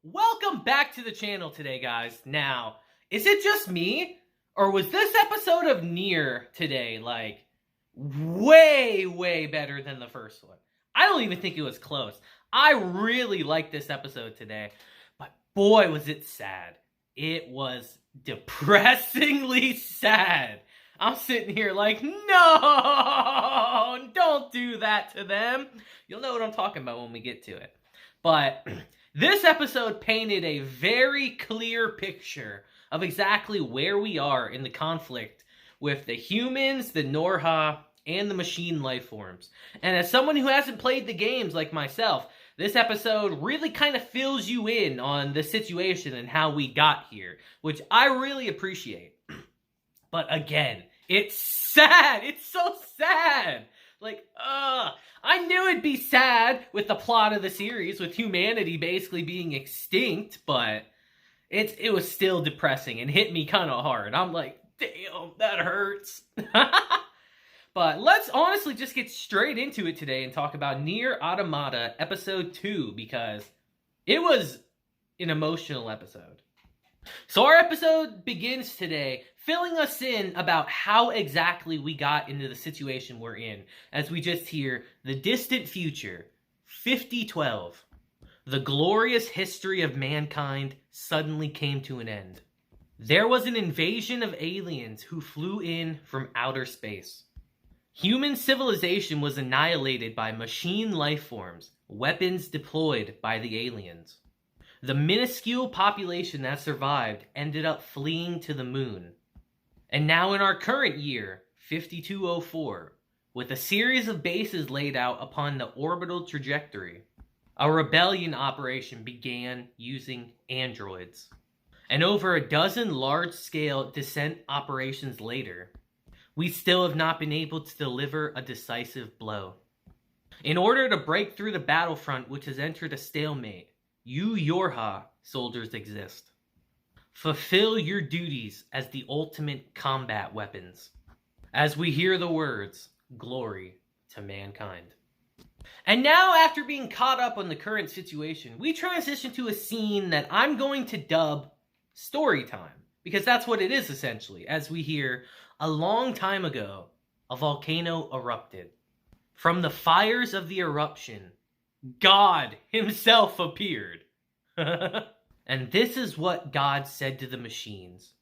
Welcome back to the channel today, guys. Now, is it just me? Or was this episode of NieR today, like, way better than the first one? I don't even think it was close. I really liked this episode today. But boy, was it sad. It was depressingly sad. I'm sitting here like, no, don't do that to them. You'll know what I'm talking about when we get to it. But this episode painted a very clear picture of exactly where we are in the conflict with the humans, the NieR, and the machine life forms. And as someone who hasn't played the games like myself, this episode really kind of fills you in on the situation and how we got here, which I really appreciate. But again, it's sad. It's so sad. Like, I knew it'd be sad with the plot of the series, with humanity basically being extinct, but it was still depressing and hit me kind of hard. I'm like, damn, that hurts. But let's honestly just get straight into it today and talk about NieR Automata Episode 2, because it was an emotional episode. So our episode begins today filling us in about how exactly we got into the situation we're in, as we just hear the distant future, 5012. The glorious history of mankind suddenly came to an end. There was an invasion of aliens who flew in from outer space. Human civilization was annihilated by machine life forms, weapons deployed by the aliens. The minuscule population that survived ended up fleeing to the moon. And now in our current year, 5204, with a series of bases laid out upon the orbital trajectory, a rebellion operation began using androids. And over a dozen large-scale descent operations later, we still have not been able to deliver a decisive blow. In order to break through the battlefront, which has entered a stalemate, you NieR soldiers exist. Fulfill your duties as the ultimate combat weapons. As we hear the words, glory to mankind. And now, after being caught up on the current situation, we transition to a scene that I'm going to dub story time, because that's what it is essentially, as we hear, a long time ago, a volcano erupted. From the fires of the eruption, God himself appeared. And this is what God said to the machines.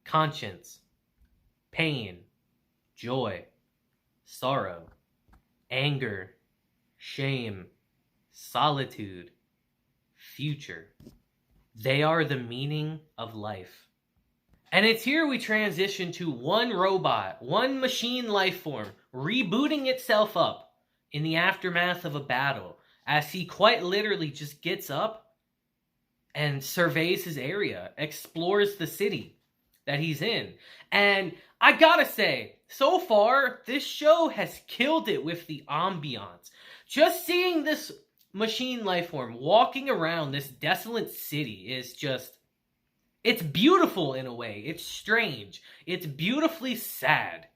Conscience, pain, joy, sorrow, anger, shame, solitude, future. They are the meaning of life. And it's here we transition to one robot, one machine life form, rebooting itself up in the aftermath of a battle, as he quite literally just gets up and surveys his area, explores the city that he's in. And I gotta say, so far, this show has killed it with the ambiance. Just seeing this machine life form walking around this desolate city is just, it's beautiful in a way. It's strange. It's beautifully sad.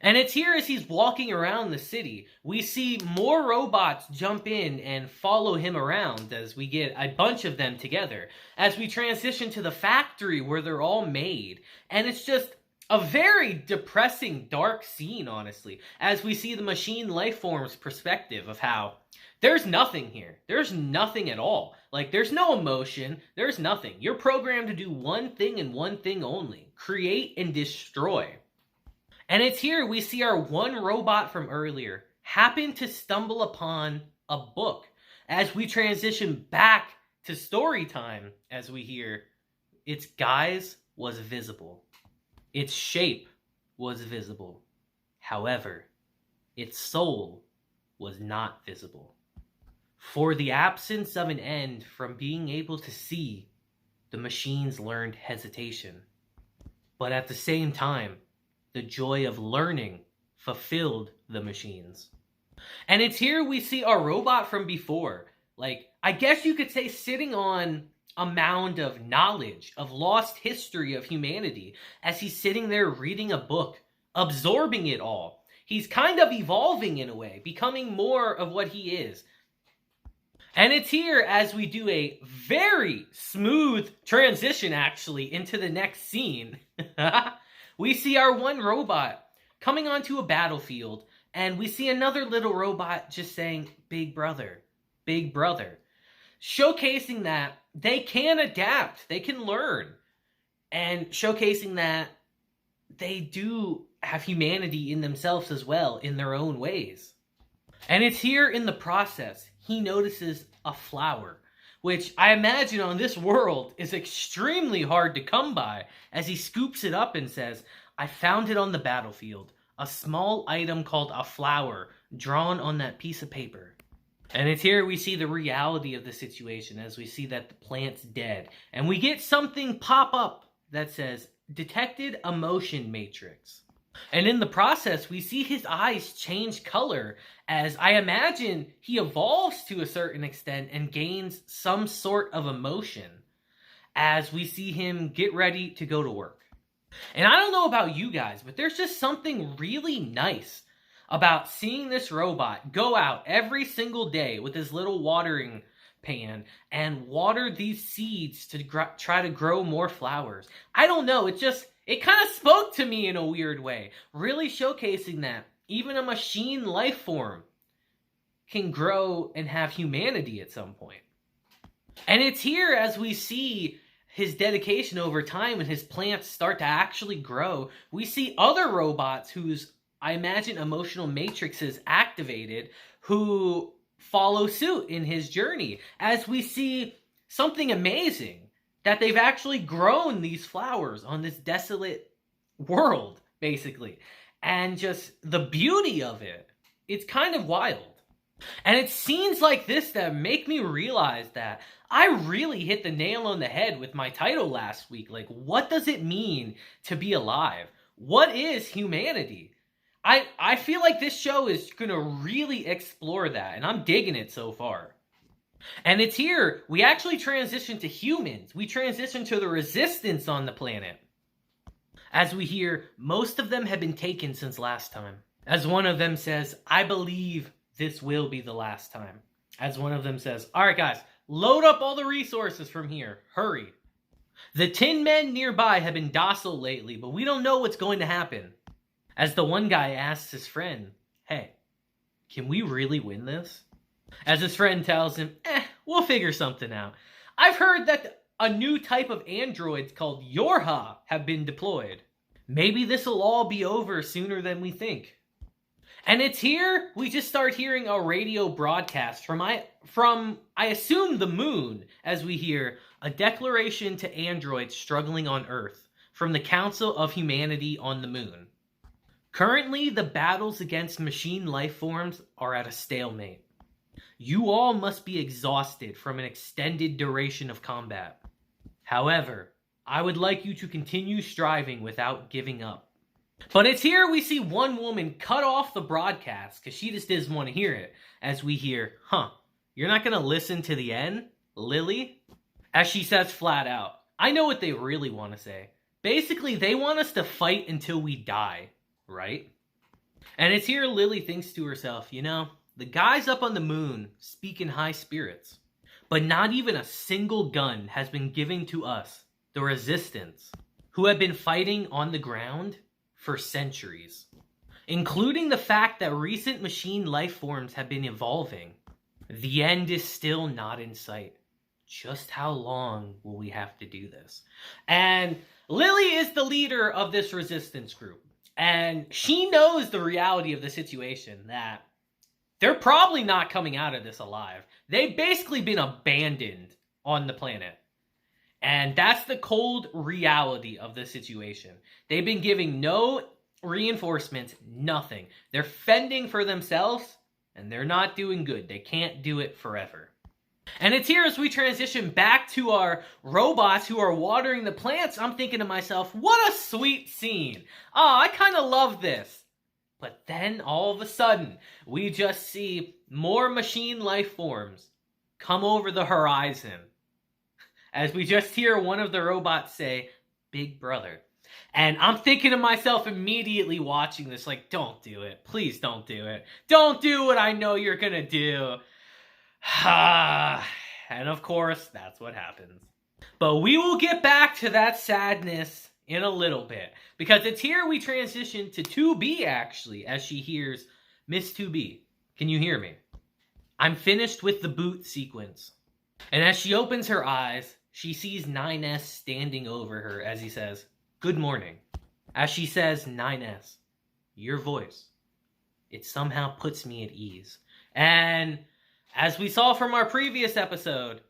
And it's here as he's walking around the city, we see more robots jump in and follow him around as we get a bunch of them together. As we transition to the factory where they're all made. And it's just a very depressing, dark scene, honestly. As we see the machine life form's perspective of how there's nothing here. There's nothing at all. Like, there's no emotion. There's nothing. You're programmed to do one thing and one thing only. Create and destroy. And it's here we see our one robot from earlier happen to stumble upon a book. As we transition back to story time, as we hear, its guise was visible. Its shape was visible. However, its soul was not visible. For the absence of an end from being able to see, the machines learned hesitation. But at the same time, the joy of learning fulfilled the machines. And it's here we see our robot from before. Like, I guess you could say sitting on a mound of knowledge, of lost history of humanity, as he's sitting there reading a book, absorbing it all. He's kind of evolving in a way, becoming more of what he is. And it's here as we do a very smooth transition, actually, into the next scene. We see our one robot coming onto a battlefield, and we see another little robot just saying, "Big brother, big brother," showcasing that they can adapt, they can learn, and showcasing that they do have humanity in themselves as well, in their own ways. And it's here in the process he notices a flower, which I imagine on this world is extremely hard to come by, as he scoops it up and says, "I found it on the battlefield, a small item called a flower drawn on that piece of paper." And it's here we see the reality of the situation, as we see that the plant's dead, and we get something pop up that says, "Detected emotion matrix." And in the process, we see his eyes change color, as I imagine he evolves to a certain extent and gains some sort of emotion, as we see him get ready to go to work. And I don't know about you guys, but there's just something really nice about seeing this robot go out every single day with his little watering pan and water these seeds to try to grow more flowers. I don't know, it kind of spoke to me in a weird way, really showcasing that even a machine life form can grow and have humanity at some point. And it's here as we see his dedication over time and his plants start to actually grow. We see other robots whose, I imagine, emotional matrix is activated, who follow suit in his journey, as we see something amazing, that they've actually grown these flowers on this desolate world, basically. And just the beauty of it, it's kind of wild. And it's scenes like this that make me realize that I really hit the nail on the head with my title last week. Like, what does it mean to be alive? What is humanity? I feel like this show is going to really explore that, and I'm digging it so far. And it's here, we actually transition to humans. We transition to the resistance on the planet. As we hear, most of them have been taken since last time. As one of them says, "I believe this will be the last time." As one of them says, "All right, guys, load up all the resources from here. Hurry." The Tin Men nearby have been docile lately, but we don't know what's going to happen. As the one guy asks his friend, "Hey, can we really win this?" As his friend tells him, "We'll figure something out. I've heard that a new type of androids called Yorha have been deployed. Maybe this'll all be over sooner than we think." And it's here we just start hearing a radio broadcast from I assume the moon, as we hear a declaration to androids struggling on Earth from the Council of Humanity on the moon. Currently, the battles against machine life forms are at a stalemate. You all must be exhausted from an extended duration of combat. However, I would like you to continue striving without giving up. But it's here we see one woman cut off the broadcast because she just doesn't want to hear it. As we hear, "You're not going to listen to the end, Lily?" As she says flat out, I know what they really want to say. Basically, they want us to fight until we die, right? And it's here Lily thinks to herself, the guys up on the moon speak in high spirits, but not even a single gun has been given to us, the resistance, who have been fighting on the ground for centuries, including the fact that recent machine life forms have been evolving. The end is still not in sight. Just how long will we have to do this? And Lily is the leader of this resistance group, and she knows the reality of the situation, that they're probably not coming out of this alive. They've basically been abandoned on the planet. And that's the cold reality of the situation. They've been giving no reinforcements, nothing. They're fending for themselves, and they're not doing good. They can't do it forever. And it's here as we transition back to our robots who are watering the plants. I'm thinking to myself, what a sweet scene. I kind of love this. But then all of a sudden, we just see more machine life forms come over the horizon. As we just hear one of the robots say, "Big brother." And I'm thinking to myself immediately watching this, like, don't do it. Please don't do it. Don't do what I know you're going to do. And of course, that's what happens. But we will get back to that sadness in a little bit, because it's here we transition to 2B, actually, as she hears, Miss 2B, can you hear me? I'm finished with the boot sequence. And as she opens her eyes, she sees 9S standing over her as he says, good morning. As she says, 9S, your voice, it somehow puts me at ease. And as we saw from our previous episode,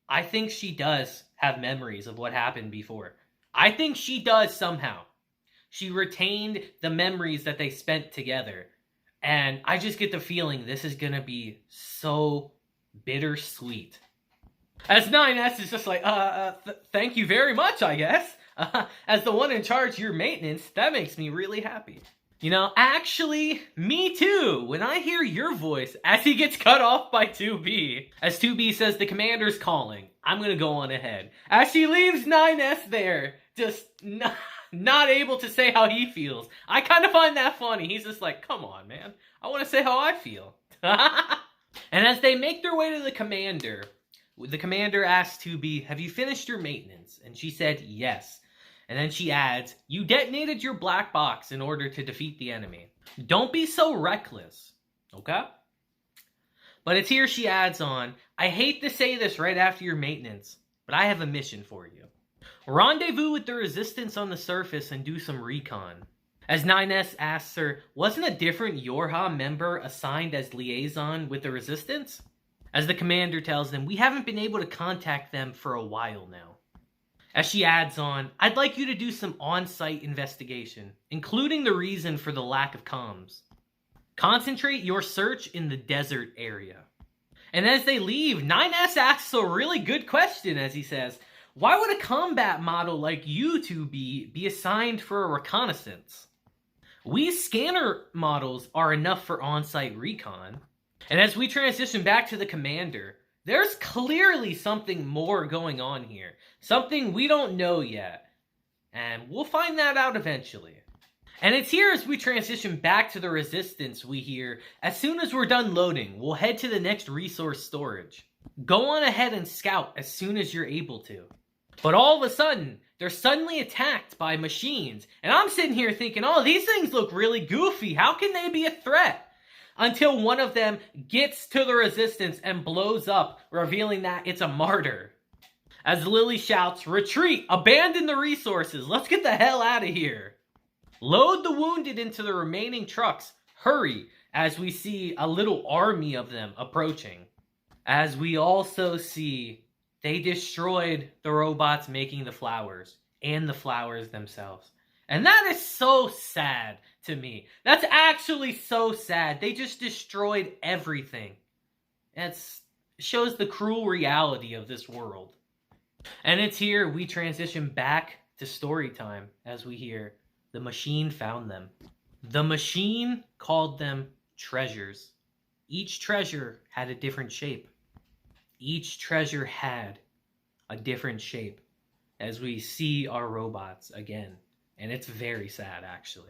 I think she does have memories of what happened before. I think she does somehow. She retained the memories that they spent together. And I just get the feeling this is going to be so bittersweet. As 9S is just like, thank you very much, I guess. As the one in charge of your maintenance, that makes me really happy. You know, actually, me too, when I hear your voice as he gets cut off by 2B. As 2B says, the commander's calling. I'm going to go on ahead. As she leaves 9S there, just not able to say how he feels. I kind of find that funny. He's just like, come on, man. I want to say how I feel. And as they make their way to the commander asks 2B, have you finished your maintenance? And she said, yes. And then she adds, you detonated your black box in order to defeat the enemy. Don't be so reckless, okay? But it's here she adds on, I hate to say this right after your maintenance, but I have a mission for you. Rendezvous with the resistance on the surface and do some recon. As 9S asks her, wasn't a different Yorha member assigned as liaison with the resistance? As the commander tells them, we haven't been able to contact them for a while now. As she adds on, I'd like you to do some on-site investigation, including the reason for the lack of comms. Concentrate your search in the desert area. And as they leave, 9S asks a really good question as he says, why would a combat model like you 2B be assigned for a reconnaissance? We scanner models are enough for on-site recon. And as we transition back to the commander, there's clearly something more going on here. Something we don't know yet. And we'll find that out eventually. And it's here as we transition back to the resistance we hear, as soon as we're done loading, we'll head to the next resource storage. Go on ahead and scout as soon as you're able to. But all of a sudden, they're suddenly attacked by machines. And I'm sitting here thinking, oh, these things look really goofy. How can they be a threat? Until one of them gets to the resistance and blows up, revealing that it's a martyr. As Lily shouts, retreat, abandon the resources, let's get the hell out of here. Load the wounded into the remaining trucks, hurry, as we see a little army of them approaching. As we also see, they destroyed the robots making the flowers, and the flowers themselves. And that is so sad to me. That's actually so sad. They just destroyed everything. It shows the cruel reality of this world. And it's here we transition back to story time as we hear the machine found them. The machine called them treasures. Each treasure had a different shape. Each treasure had a different shape as we see our robots again. And it's very sad, actually.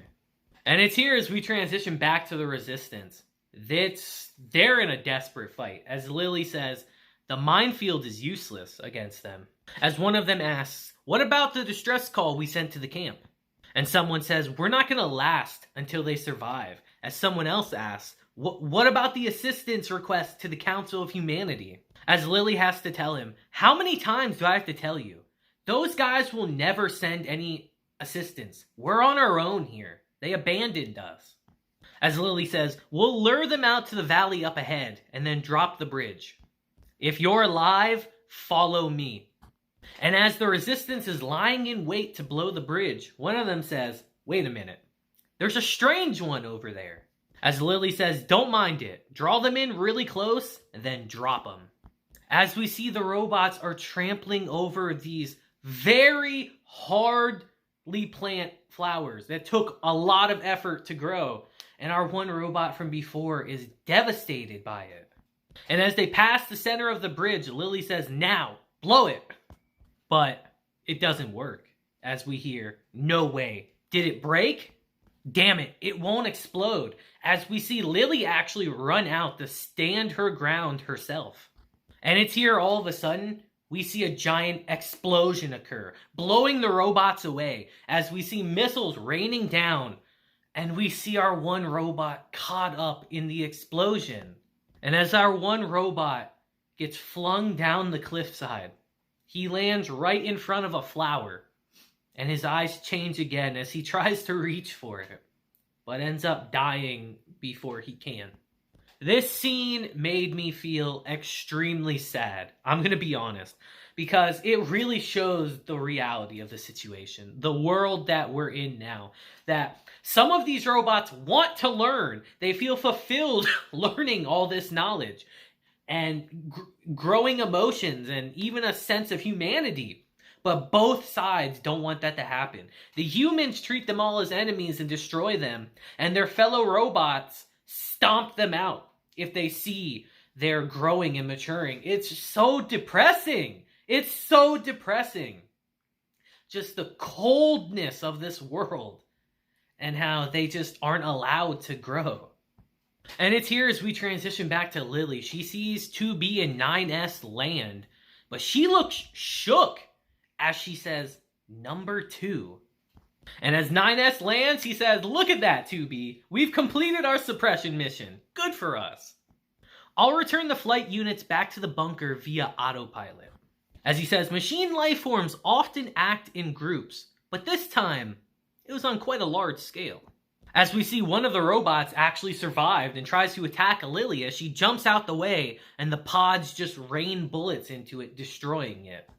And it's here as we transition back to the resistance. They're in a desperate fight. As Lily says, the minefield is useless against them. As one of them asks, what about the distress call we sent to the camp? And someone says, we're not going to last until they survive. As someone else asks, what about the assistance request to the Council of Humanity? As Lily has to tell him, how many times do I have to tell you? Those guys will never send any assistance. We're on our own here. They abandoned us. As Lily says, we'll lure them out to the valley up ahead and then drop the bridge. If you're alive, follow me. And as the resistance is lying in wait to blow the bridge, one of them says, wait a minute. There's a strange one over there. As Lily says, don't mind it. Draw them in really close and then drop them. As we see the robots are trampling over these very hardly plant flowers that took a lot of effort to grow. And our one robot from before is devastated by it. And as they pass the center of the bridge, Lily says, now, blow it. But it doesn't work. As we hear, no way. Did it break? Damn it, it won't explode. As we see Lily actually run out to stand her ground herself. And it's here all of a sudden, we see a giant explosion occur, blowing the robots away as we see missiles raining down. And we see our one robot caught up in the explosion. And as our one robot gets flung down the cliffside, he lands right in front of a flower. And his eyes change again as he tries to reach for it, but ends up dying before he can. This scene made me feel extremely sad. I'm going to be honest, because it really shows the reality of the situation, the world that we're in now, that some of these robots want to learn. They feel fulfilled learning all this knowledge and growing emotions and even a sense of humanity. But both sides don't want that to happen. The humans treat them all as enemies and destroy them, and their fellow robots stomp them out if they see they're growing and maturing. It's so depressing. It's so depressing. Just the coldness of this world and how they just aren't allowed to grow. And it's here as we transition back to Lily. She sees 2B and 9S land, but she looks shook as she says, number 2. And as 9S lands, he says, look at that, 2B. We've completed our suppression mission. Good for us. I'll return the flight units back to the bunker via autopilot. As he says, machine life forms often act in groups, but this time, it was on quite a large scale. As we see one of the robots actually survived and tries to attack Lily as she jumps out the way and the pods just rain bullets into it, destroying it.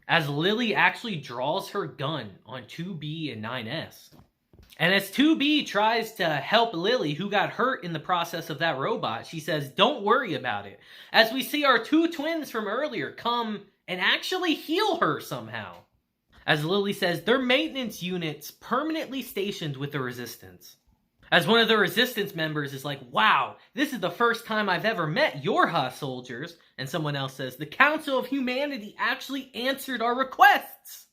As Lily actually draws her gun on 2B and 9S. And as 2B tries to help Lily, who got hurt in the process of that robot, she says, don't worry about it. As we see our 2 twins from earlier come and actually heal her somehow. As Lily says, they're maintenance units permanently stationed with the Resistance. As one of the Resistance members is like, wow, this is the first time I've ever met your soldiers. And someone else says, the Council of Humanity actually answered our requests.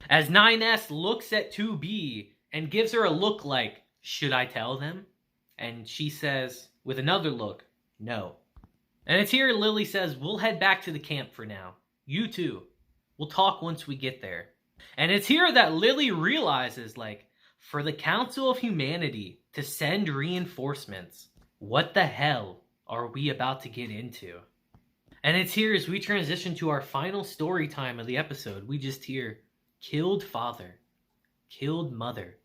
As 9S looks at 2B and gives her a look like, should I tell them? And she says, with another look, no. And it's here Lily says, we'll head back to the camp for now. You too. We'll talk once we get there. And it's here that Lily realizes, like, for the Council of Humanity to send reinforcements, what the hell are we about to get into? And it's here as we transition to our final story time of the episode. We just hear, killed father, killed mother.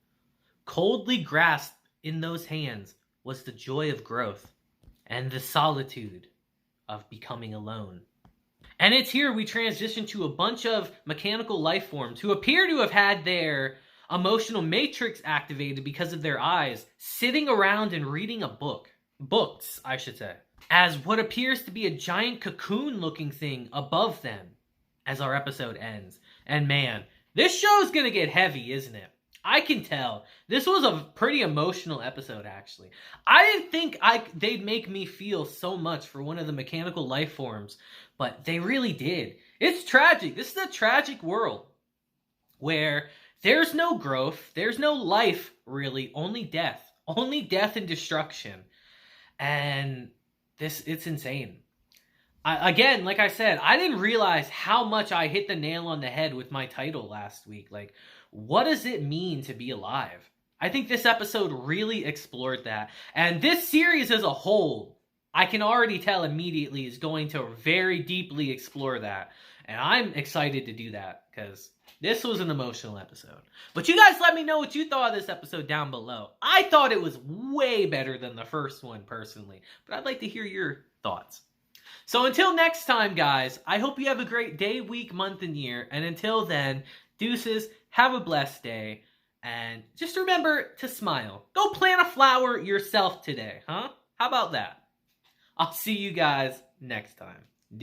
Coldly grasped in those hands was the joy of growth and the solitude of becoming alone. And it's here we transition to a bunch of mechanical life forms who appear to have had their emotional matrix activated because of their eyes, sitting around and reading a book. Books, I should say. As what appears to be a giant cocoon-looking thing above them as our episode ends. And man, this show's gonna get heavy, isn't it? I can tell. This was a pretty emotional episode, actually. I didn't think they'd make me feel so much for one of the mechanical life forms, but they really did. It's tragic. This is a tragic world where there's no growth, there's no life, really, only death. Only death and destruction. And it's insane. Again, like I said, I didn't realize how much I hit the nail on the head with my title last week. Like, what does it mean to be alive? I think this episode really explored that. And this series as a whole, I can already tell immediately is going to very deeply explore that. And I'm excited to do that because this was an emotional episode. But you guys let me know what you thought of this episode down below. I thought it was way better than the first one, personally. But I'd like to hear your thoughts. So until next time, guys, I hope you have a great day, week, month, and year. And until then, deuces, have a blessed day. And just remember to smile. Go plant a flower yourself today, huh? How about that? I'll see you guys next time.